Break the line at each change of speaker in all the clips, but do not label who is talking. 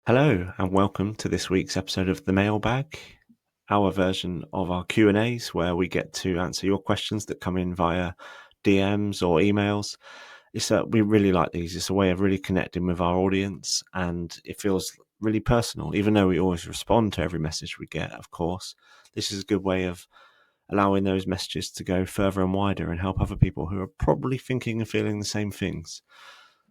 Hello and welcome to this week's episode of The Mailbag, our version of our Q&As where we get to answer your questions that come in via DMs or emails. We really like these. It's a way of really connecting with our audience, and it feels really personal, even though we always respond to every message we get, of course. This is a good way of allowing those messages to go further and wider and help other people who are probably thinking and feeling the same things.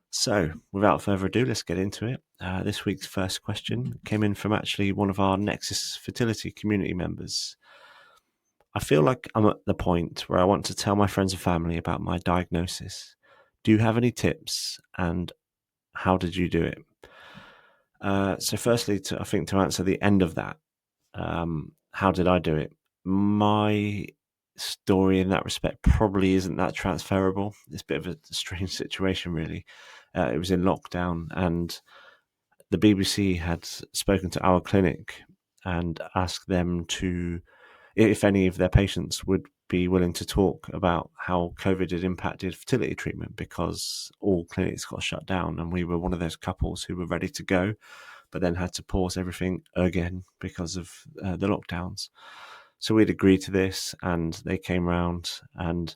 So, without further ado, let's get into it. This week's first question came in from actually one of our Nexus Fertility community members. I feel like I'm at the point where I want to tell my friends and family about my diagnosis. Do you have any tips, and how did you do it? So firstly, to answer the end of that, how did I do it? My story in that respect probably isn't that transferable. It's a bit of a strange situation, really. It was in lockdown, and the BBC had spoken to our clinic and asked them to, if any of their patients would be willing to talk about how COVID had impacted fertility treatment, because all clinics got shut down, and we were one of those couples who were ready to go, but then had to pause everything again because of the lockdowns. So we'd agreed to this, and they came round, and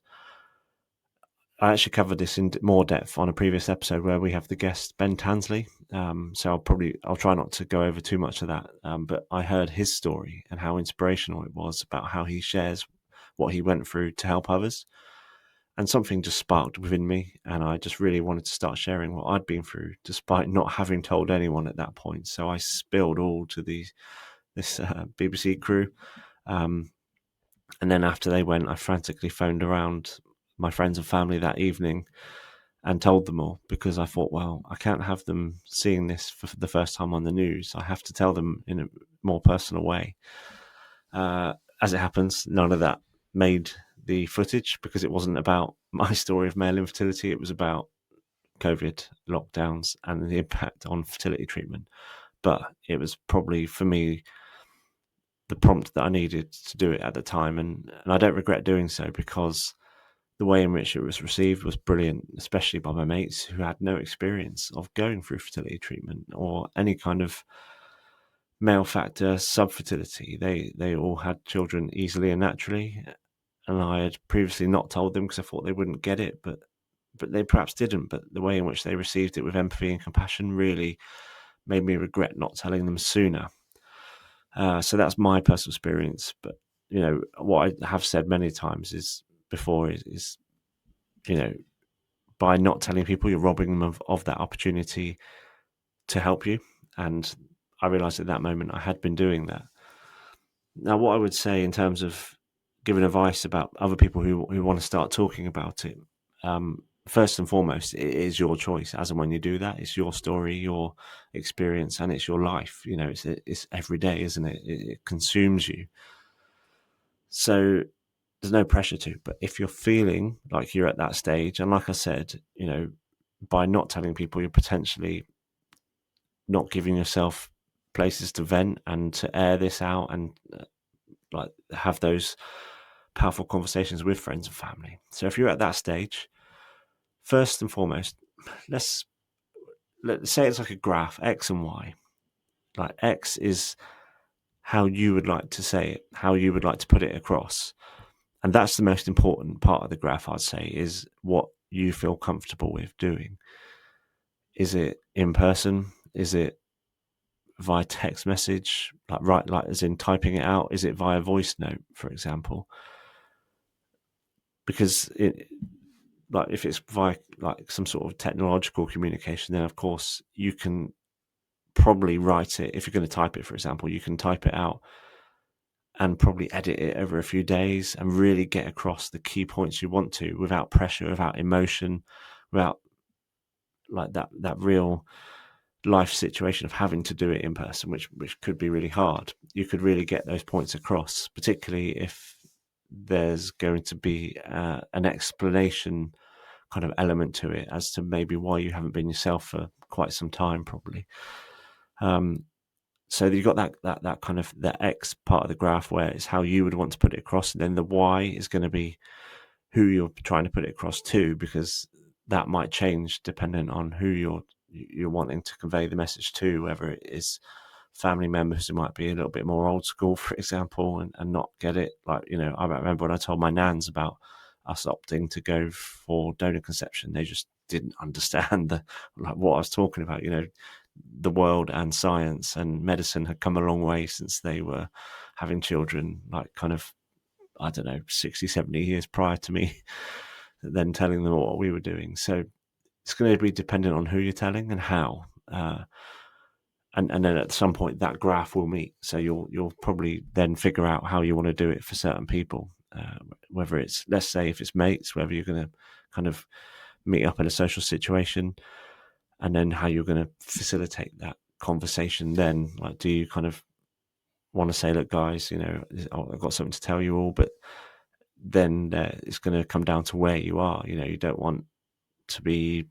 I actually covered this in more depth on a previous episode where we have the guest Ben Tansley. So I'll try not to go over too much of that. But I heard his story and how inspirational it was about how he shares what he went through to help others. And something just sparked within me, and I just really wanted to start sharing what I'd been through, despite not having told anyone at that point. So I spilled all to this BBC crew. And then after they went, I frantically phoned around my friends and family that evening and told them all, because I thought, well, I can't have them seeing this for the first time on the news. I have to tell them in a more personal way. As it happens, none of that made the footage, because it wasn't about my story of male infertility. It was about COVID lockdowns and the impact on fertility treatment. But it was probably, for me, the prompt that I needed to do it at the time. And I don't regret doing so, because the way in which it was received was brilliant, especially by my mates who had no experience of going through fertility treatment or any kind of male factor subfertility. They all had children easily and naturally, and I had previously not told them because I thought they wouldn't get it, but they perhaps didn't. But the way in which they received it with empathy and compassion really made me regret not telling them sooner. So that's my personal experience. But what I have said many times is by not telling people, you're robbing them of that opportunity to help you. And I realized at that moment I had been doing that. Now, what I would say in terms of giving advice about other people who want to start talking about it, first and foremost, it is your choice as and when you do that. It's your story, your experience, and it's your life. It's every day, isn't it? It consumes you. So there's no pressure to. But if you're feeling like you're at that stage, and like I said, by not telling people, you're potentially not giving yourself places to vent and to air this out and have those powerful conversations with friends and family. So if you're at that stage, first and foremost, let's say it's like a graph, X and Y. Like X is how you would like to say it, how you would like to put it across. And that's the most important part of the graph, I'd say, is what you feel comfortable with doing. Is it in person? Is it via text message, like as in typing it out? Is it via voice note, for example? Because if it's via some sort of technological communication, then of course you can probably write it. If you're going to type it, for example, you can type it out and probably edit it over a few days and really get across the key points you want to, without pressure, without emotion, without that real life situation of having to do it in person, which could be really hard. You could really get those points across, particularly if there's going to be an explanation kind of element to it as to maybe why you haven't been yourself for quite some time, probably. So you've got that kind of the X part of the graph where it's how you would want to put it across, and then the Y is going to be who you're trying to put it across to, because that might change depending on who you're wanting to convey the message to, whether it is family members who might be a little bit more old school, for example, and not get it. Like, I remember when I told my nans about us opting to go for donor conception, they just didn't understand what I was talking about. The world and science and medicine had come a long way since they were having children, like kind of, I don't know, 60, 70 years prior to me, then telling them what we were doing. So it's going to be dependent on who you're telling and how. And then at some point that graph will meet. So you'll probably then figure out how you want to do it for certain people. Whether it's, let's say, if it's mates, whether you're going to kind of meet up in a social situation, and then how you're going to facilitate that conversation. Then, like, do you kind of want to say, look, guys, I've got something to tell you all, but then it's going to come down to where you are. You don't want to be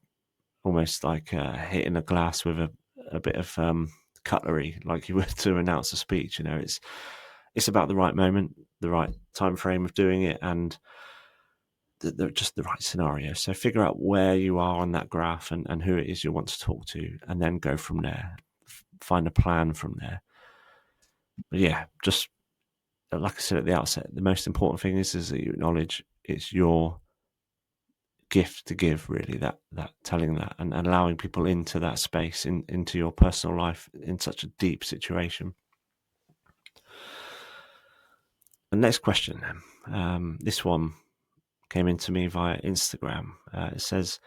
almost like hitting a glass with a bit of cutlery, like you would to announce a speech. It's about the right moment, the right time frame of doing it, and just the right scenario. So figure out where you are on that graph and who it is you want to talk to, and then go from there. Find a plan from there. But yeah, just like I said at the outset, the most important thing is that you acknowledge it's your gift to give, really, that telling that and allowing people into that space, into your personal life in such a deep situation. The next question, this one came into me via Instagram. It says,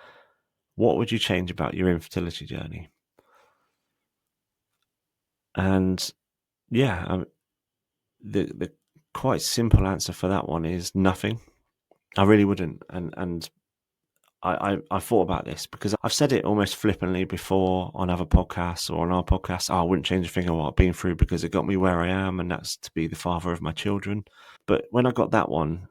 what would you change about your infertility journey? And yeah, the quite simple answer for that one is nothing. I really wouldn't. And I thought about this because I've said it almost flippantly before on other podcasts or on our podcast. I wouldn't change a thing of what I've been through because it got me where I am, and that's to be the father of my children. But when I got that one,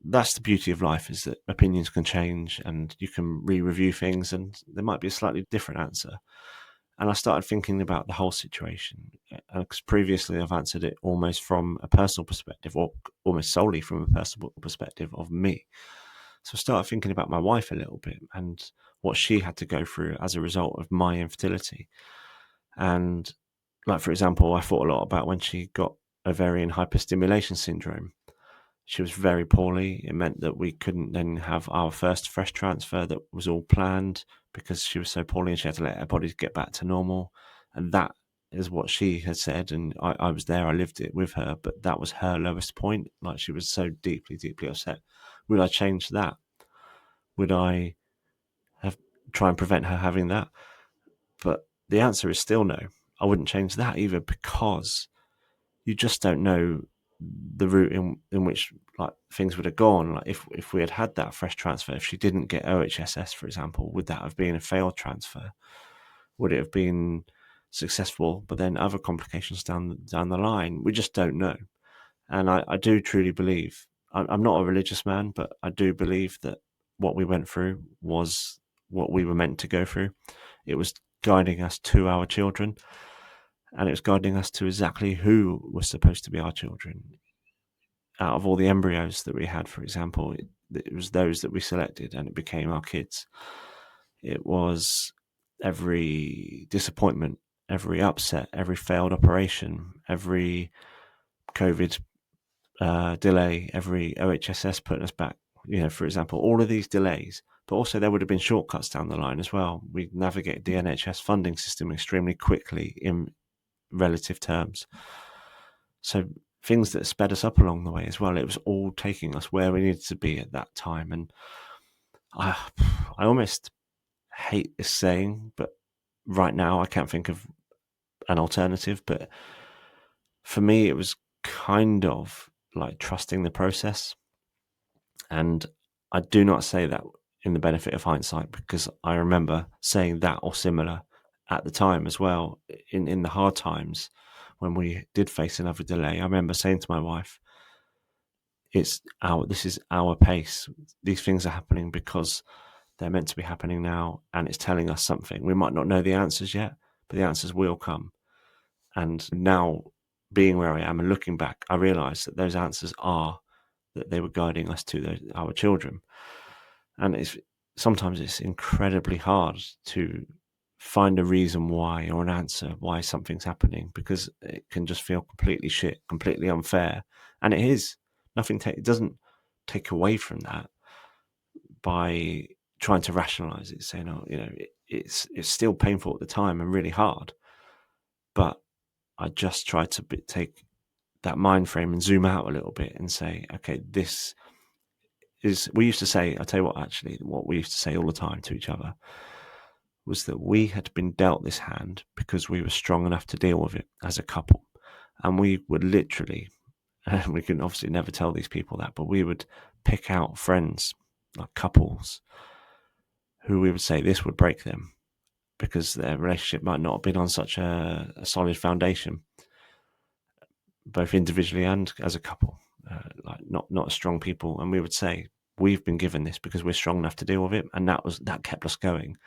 that's the beauty of life, is that opinions can change and you can re-review things and there might be a slightly different answer. And I started thinking about the whole situation, because previously I've answered it almost from a personal perspective, or almost solely from a personal perspective of me. So I started thinking about my wife a little bit and what she had to go through as a result of my infertility. And like, for example, I thought a lot about when she got ovarian hyperstimulation syndrome. She was very poorly. It meant that we couldn't then have our first fresh transfer that was all planned because she was so poorly, and she had to let her body get back to normal. And that is what she had said. And I was there, I lived it with her, but that was her lowest point. Like, she was so deeply, deeply upset. Would I change that? Would I try and prevent her having that? But the answer is still no. I wouldn't change that either, because you just don't know the route in which, like, things would have gone. Like, if we had that fresh transfer, if she didn't get OHSS, for example, would that have been a failed transfer? Would it have been successful, but then other complications down the line? We just don't know. And I do truly believe, I'm not a religious man, but I do believe that what we went through was what we were meant to go through. It was guiding us to our children, and it was guiding us to exactly who was supposed to be our children. Out of all the embryos that we had, for example, it was those that we selected, and it became our kids. It was every disappointment, every upset, every failed operation, every COVID delay, every OHSS putting us back, for example, all of these delays. But also there would have been shortcuts down the line as well. We navigated the NHS funding system extremely quickly in relative terms. So things that sped us up along the way as well. It was all taking us where we needed to be at that time. And I almost hate this saying, but right now I can't think of an alternative. But for me, it was kind of like trusting the process. And I do not say that in the benefit of hindsight, because I remember saying that or similar at the time as well, in the hard times when we did face another delay. I remember saying to my wife, this is our pace. These things are happening because they're meant to be happening now, and it's telling us something. We might not know the answers yet, but the answers will come. And now, being where I am and looking back, I realize that those answers are that they were guiding us to our children. And sometimes it's incredibly hard to find a reason why or an answer why something's happening, because it can just feel completely shit, completely unfair. And it is. It doesn't take away from that by trying to rationalize it, saying, oh, it's still painful at the time and really hard. But I just try to take that mind frame and zoom out a little bit and say, okay, this is, we used to say, I tell you what, actually, what we used to say all the time to each other was that we had been dealt this hand because we were strong enough to deal with it as a couple. And we would literally, and we can obviously never tell these people that, but we would pick out friends, like couples, who we would say this would break them because their relationship might not have been on such a solid foundation, both individually and as a couple, like not strong people. And we would say, we've been given this because we're strong enough to deal with it. And that kept us going.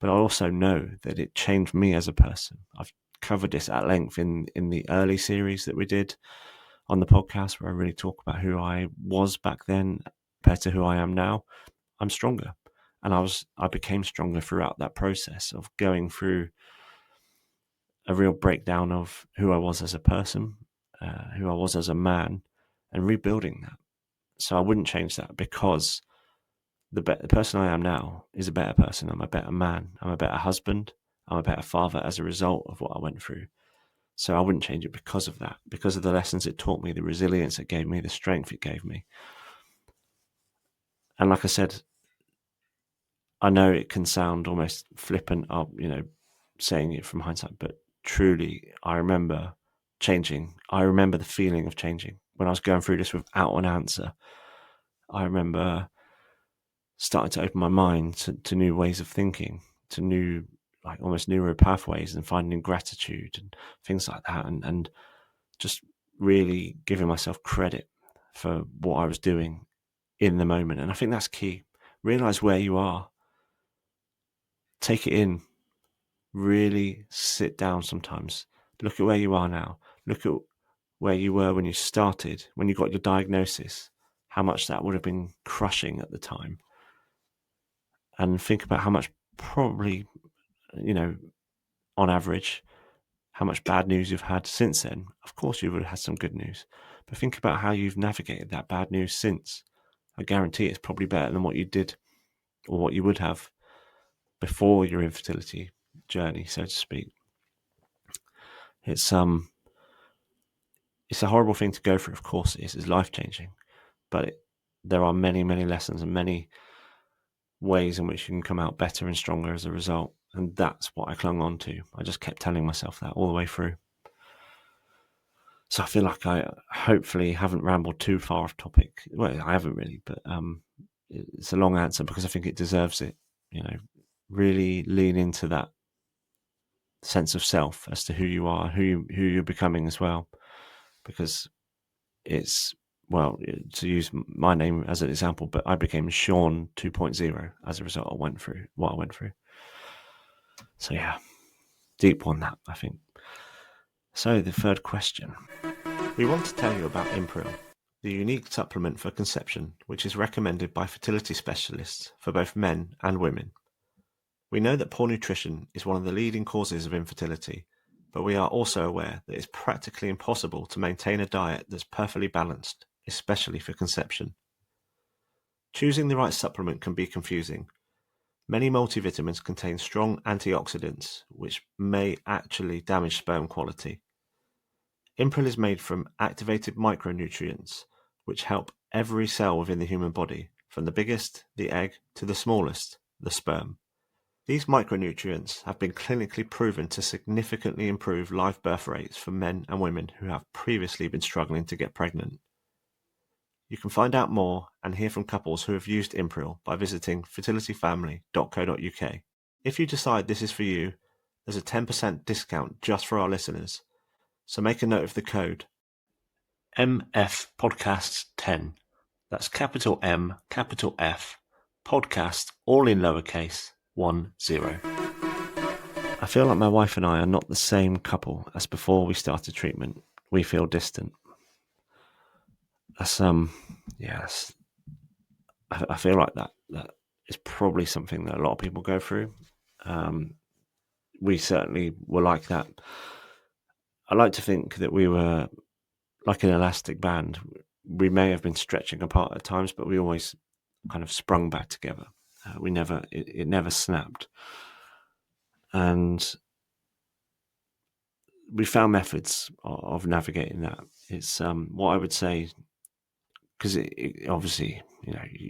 But I also know that it changed me as a person. I've covered this at length in the early series that we did on the podcast, where I really talk about who I was back then compared to who I am now. I'm stronger. And I became stronger throughout that process of going through a real breakdown of who I was as a person, who I was as a man, and rebuilding that. So I wouldn't change that, because the person I am now is a better person. I'm a better man. I'm a better husband. I'm a better father as a result of what I went through. So I wouldn't change it because of that, because of the lessons it taught me, the resilience it gave me, the strength it gave me. And like I said, I know it can sound almost flippant, saying it from hindsight, but truly, I remember changing. I remember the feeling of changing when I was going through this without an answer. I remember starting to open my mind to new ways of thinking, to new, like almost neural pathways, and finding gratitude and things like that, and just really giving myself credit for what I was doing in the moment. And I think that's key. Realize where you are. Take it in. Really sit down sometimes. Look at where you are now. Look at where you were when you started, when you got your diagnosis, how much that would have been crushing at the time. And think about how much, probably, on average, how much bad news you've had since then. Of course, you would have had some good news, but think about how you've navigated that bad news since. I guarantee it's probably better than what you did, or what you would have before your infertility journey, so to speak. It's a horrible thing to go through. Of course, it is. It's life-changing, but there are many, many lessons and many ways in which you can come out better and stronger as a result. And that's what I clung on to. I just kept telling myself that all the way through. So I feel like I hopefully haven't rambled too far off topic. Well, I haven't really, but it's a long answer because I think it deserves it. Really lean into that sense of self as to who you are, who you're becoming as well. Because it's, well, to use my name as an example, but I became Shaun 2.0 as a result of what I went through. So yeah, deep on that, I think. So the third question. We want to tell you about Impril, the unique supplement for conception, which is recommended by fertility specialists for both men and women. We know that poor nutrition is one of the leading causes of infertility, but we are also aware that it's practically impossible to maintain a diet that's perfectly balanced, especially for conception. Choosing the right supplement can be confusing. Many multivitamins contain strong antioxidants, which may actually damage sperm quality. Impril is made from activated micronutrients, which help every cell within the human body, from the biggest, the egg, to the smallest, the sperm. These micronutrients have been clinically proven to significantly improve live birth rates for men and women who have previously been struggling to get pregnant. You can find out more and hear from couples who have used Impril by visiting fertilityfamily.co.uk. If you decide this is for you, there's a 10% discount just for our listeners. So make a note of the code MF Podcasts 10. That's capital M, capital F, podcast, all in lowercase, 10. I feel like my wife and I are not the same couple as before we started treatment. We feel distant. That's yes. I feel like that that is probably something that a lot of people go through. We certainly were like that. I like to think that we were like an elastic band. We may have been stretching apart at times, but we always kind of sprung back together. It never snapped. And we found methods of navigating that. It's what I would say, because it obviously,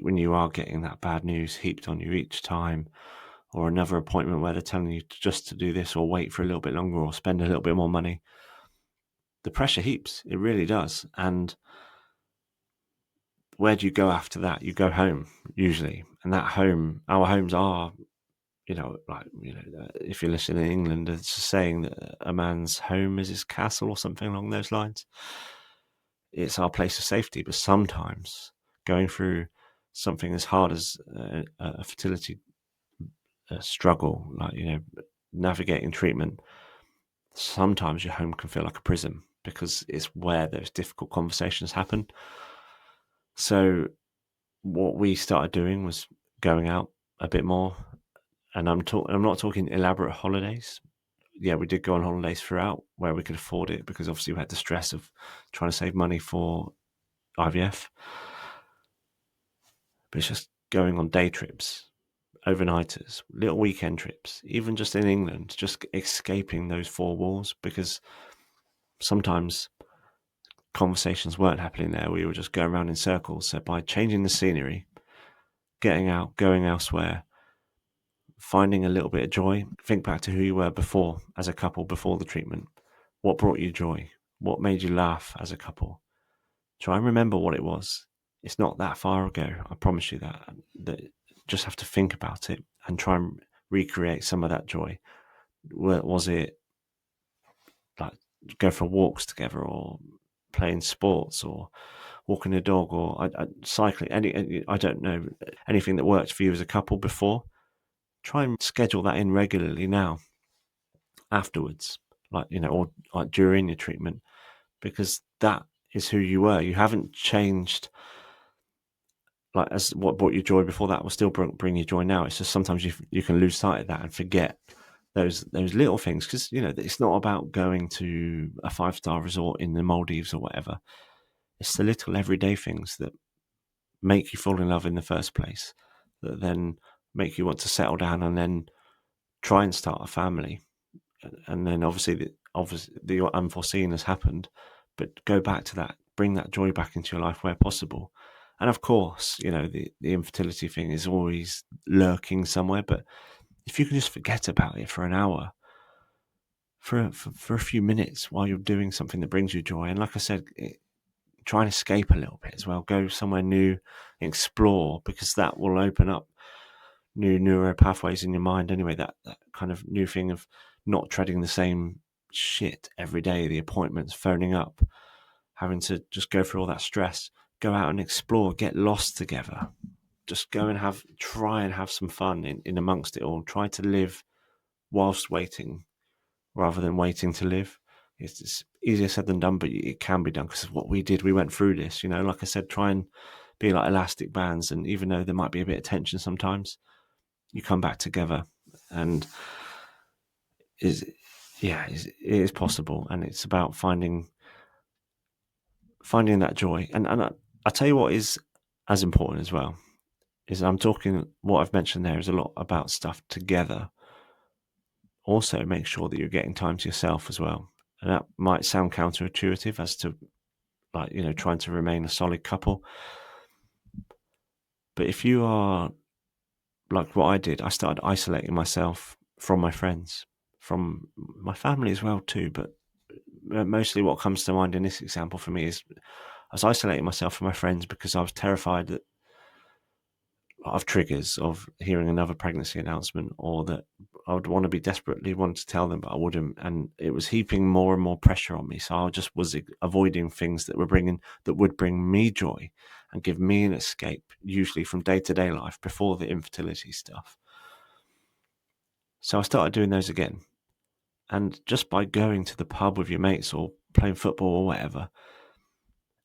when you are getting that bad news heaped on you each time, or another appointment where they're telling you just to do this or wait for a little bit longer or spend a little bit more money, the pressure heaps. It really does. And where do you go after that? You go home usually, and that home, our homes are, if you're listening in England, it's a saying that a man's home is his castle or something along those lines. It's our place of safety, but sometimes going through something as hard as a fertility struggle, like navigating treatment, sometimes your home can feel like a prison because it's where those difficult conversations happen. So what we started doing was going out a bit more, and I'm not talking elaborate holidays. Yeah, we did go on holidays throughout where we could afford it, because obviously we had the stress of trying to save money for IVF. But it's just going on day trips, overnighters, little weekend trips, even just in England, just escaping those four walls, because sometimes conversations weren't happening there. We were just going around in circles. So by changing the scenery, getting out, going elsewhere, finding a little bit of joy, think back to who you were before as a couple, before the treatment. What brought you joy? What made you laugh as a couple? Try and remember what it was. It's not that far ago. I promise you that just have to think about it and try and recreate some of that joy. Was it like go for walks together, or playing sports, or walking a dog, or cycling? I don't know, anything that worked for you as a couple before. Try and schedule that in regularly now, afterwards, or like during your treatment, because that is who you were. You haven't changed. Like, as what brought you joy before, that will still bring you joy now. It's just sometimes you can lose sight of that and forget those little things, because it's not about going to a 5-star resort in the Maldives or whatever. It's the little everyday things that make you fall in love in the first place, that then make you want to settle down and then try and start a family. And then obviously the unforeseen has happened, but go back to that, bring that joy back into your life where possible. And of course, the infertility thing is always lurking somewhere, but if you can just forget about it for an hour, for a few minutes while you're doing something that brings you joy, and like I said, try and escape a little bit as well, go somewhere new, explore, because that will open up new neuro pathways in your mind anyway, that kind of new thing of not treading the same shit every day, the appointments, phoning up, having to just go through all that stress. Go out and explore, get lost together. Just go and try and have some fun in amongst it all. Try to live whilst waiting rather than waiting to live. It's easier said than done, but it can be done, because of what we did. We went through this, like I said, try and be like elastic bands. And even though there might be a bit of tension sometimes, you come back together, and it is possible. And it's about finding that joy. And I tell you what is as important as well, is I'm talking, what I've mentioned there is a lot about stuff together. Also make sure that you're getting time to yourself as well. And that might sound counterintuitive as to, trying to remain a solid couple. But if you are like what I did, I started isolating myself from my friends, from my family as well too. But mostly what comes to mind in this example for me is I was isolating myself from my friends because I was terrified that of triggers of hearing another pregnancy announcement, or that I would desperately want to tell them, but I wouldn't. And it was heaping more and more pressure on me. So I just was avoiding things that would bring me joy and give me an escape, usually from day-to-day life before the infertility stuff. So I started doing those again. And just by going to the pub with your mates or playing football or whatever,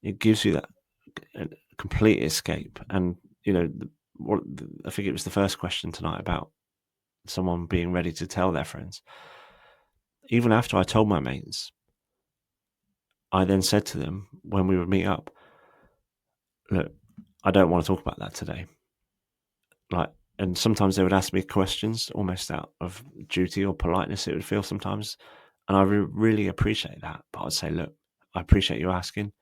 it gives you that complete escape. And, I think it was the first question tonight about someone being ready to tell their friends. Even after I told my mates, I then said to them when we would meet up, look, I don't want to talk about that today. And sometimes they would ask me questions almost out of duty or politeness, it would feel sometimes. And I really appreciate that. But I'd say, look, I appreciate you asking,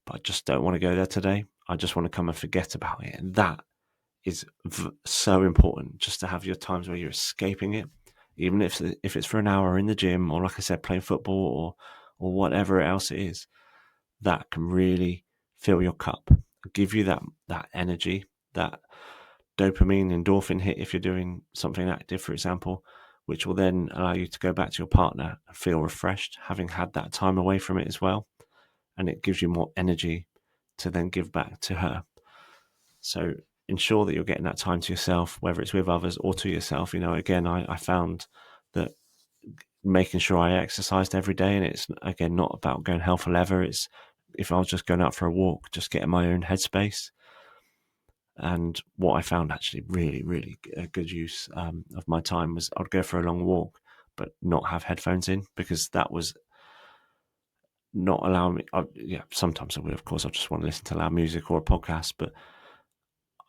but I just don't want to go there today. I just want to come and forget about it. And that is so important, just to have your times where you're escaping it, even if it's for an hour in the gym, or like I said, playing football or whatever else it is. That can really fill your cup, give you that energy, that dopamine, endorphin hit if you're doing something active, for example, which will then allow you to go back to your partner and feel refreshed, having had that time away from it as well. And it gives you more energy to then give back to her. So ensure that you're getting that time to yourself, whether it's with others or to yourself. Again, I found that making sure I exercised every day, and it's, again, not about going hell for leather. It's if I was just going out for a walk, just getting my own headspace. And what I found actually really, really a good use of my time was I'd go for a long walk, but not have headphones in, because that was not allowing me. Sometimes I would, of course, I just want to listen to loud music or a podcast, but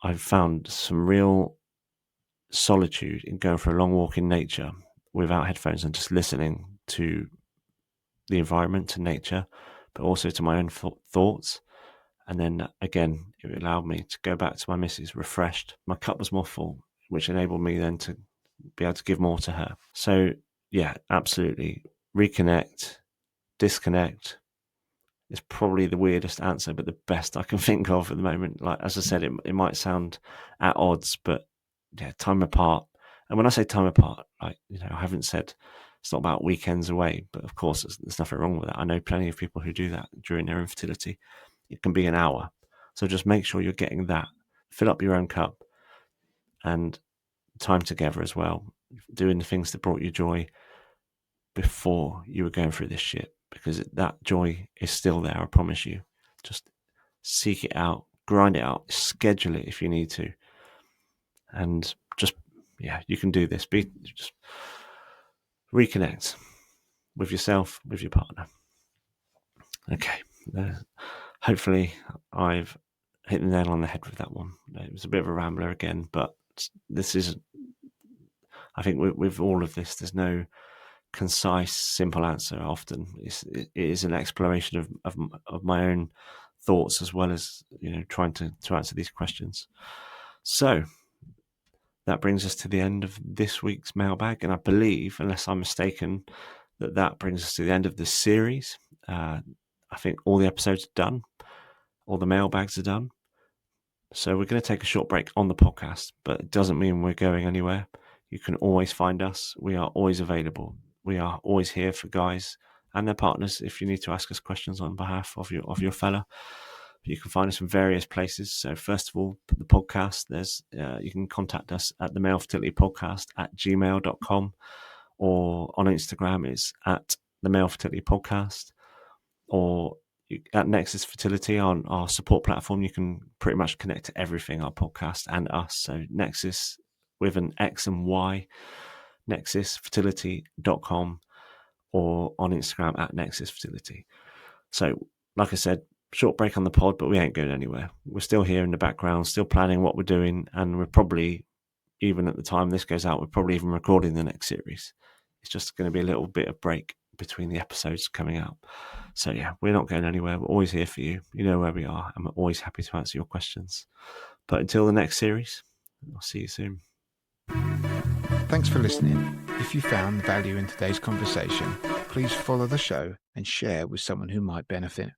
I've found some real solitude in going for a long walk in nature without headphones and just listening to the environment, to nature, but also to my own thoughts. And then again, it allowed me to go back to my missus refreshed. My cup was more full, which enabled me then to be able to give more to her. So yeah, absolutely. Reconnect, disconnect is probably the weirdest answer, but the best I can think of at the moment. Like, as I said, it might sound at odds, but yeah, time apart. And when I say time apart, I haven't said it's not about weekends away, but of course there's nothing wrong with that. I know plenty of people who do that during their infertility. It can be an hour. So just make sure you're getting that. Fill up your own cup, and time together as well, doing the things that brought you joy before you were going through this shit, because that joy is still there, I promise you. Just seek it out, grind it out, schedule it if you need to. And just, you can do this. Just reconnect with yourself, with your partner. Okay. Hopefully I've hit the nail on the head with that one. It was a bit of a rambler again, but this is, I think with all of this, there's no concise, simple answer. Often it is an exploration of my own thoughts, as well as trying to answer these questions. So that brings us to the end of this week's mailbag, and I believe, unless I'm mistaken, that brings us to the end of this series. I think all the episodes are done, all the mailbags are done. So we're going to take a short break on the podcast, but it doesn't mean we're going anywhere. You can always find us. We are always available. We are always here for guys and their partners if you need to ask us questions on behalf of your fella. You can find us from various places. So first of all, the podcast, you can contact us at the Male Fertility Podcast at gmail.com, or on Instagram it's at the Male Fertility Podcast, or at Nexus Fertility on our support platform. You can pretty much connect to everything, our podcast and us. So Nexus with an X and Y, nexusfertility.com, or on Instagram at Nexus Fertility. So like I said, short break on the pod, but we ain't going anywhere. We're still here in the background, still planning what we're doing, and we're probably, even at the time this goes out, we're probably even recording the next series. It's just going to be a little bit of break between the episodes coming out. So yeah, we're not going anywhere. We're always here for you. You know where we are, and we're always happy to answer your questions. But until the next series, I'll see you soon.
Thanks for listening. If you found value in today's conversation, please follow the show and share with someone who might benefit.